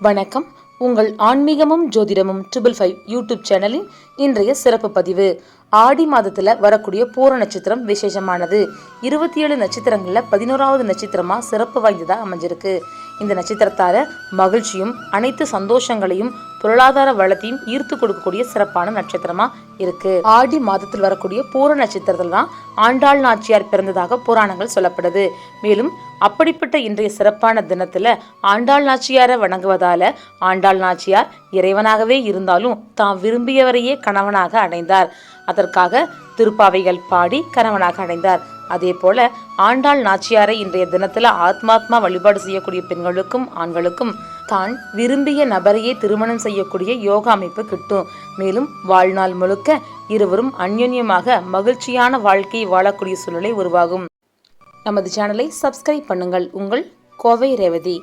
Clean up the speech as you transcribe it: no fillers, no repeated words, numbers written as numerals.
வணக்கம். உங்கள் ஆன்மீகமும் ஜோதிடமும் 555 யூடியூப் சேனலின் இன்றைய சிறப்பு பதிவு. ஆடி மாதத்துல வரக்கூடிய பூர நட்சத்திரம் விசேஷமானது. 27 நட்சத்திரங்கள்ல 11வது நட்சத்திரமா சிறப்பு வாய்ந்ததா அமைஞ்சிருக்கு. இந்த நட்சத்திரத்தால மகிழ்ச்சியும் அனைத்து சந்தோஷங்களையும் பொருளாதார வளத்தையும் ஈர்த்து கொடுக்கக்கூடிய சிறப்பான நட்சத்திரமா இருக்கு. ஆடி மாதத்தில் வரக்கூடிய பூர நட்சத்திரத்தில் தான் ஆண்டாள் நாச்சியார் பிறந்ததாக புராணங்கள் சொல்லப்படுது. மேலும் அப்படிப்பட்ட இன்றைய சிறப்பான தினத்துல ஆண்டாள் நாச்சியாரை வணங்குவதால ஆண்டாள் நாச்சியார் இறைவனாகவே இருந்தாலும் தாம் விரும்பியவரையே கணவனாக அடைந்தார். அதற்காக திருப்பாவைகள் பாடி கணவனாக அடைந்தார். அதே போல ஆண்டாள் நாச்சியாரை இன்றைய தினத்துல ஆத்மாத்மா வழிபாடு செய்யக்கூடிய பெண்களுக்கும் ஆண்களுக்கும் தான் விரும்பிய நபரையே திருமணம் செய்யக்கூடிய யோகா அமைப்பு கிட்டும். மேலும் வாழ்நாள் முழுக்க இருவரும் அந்யோன்யமாக மகிழ்ச்சியான வாழ்க்கையை வாழக்கூடிய சூழ்நிலை உருவாகும். நமது சேனலை சப்ஸ்கிரைப் பண்ணுங்கள். உங்கள் கோவை ரேவதி.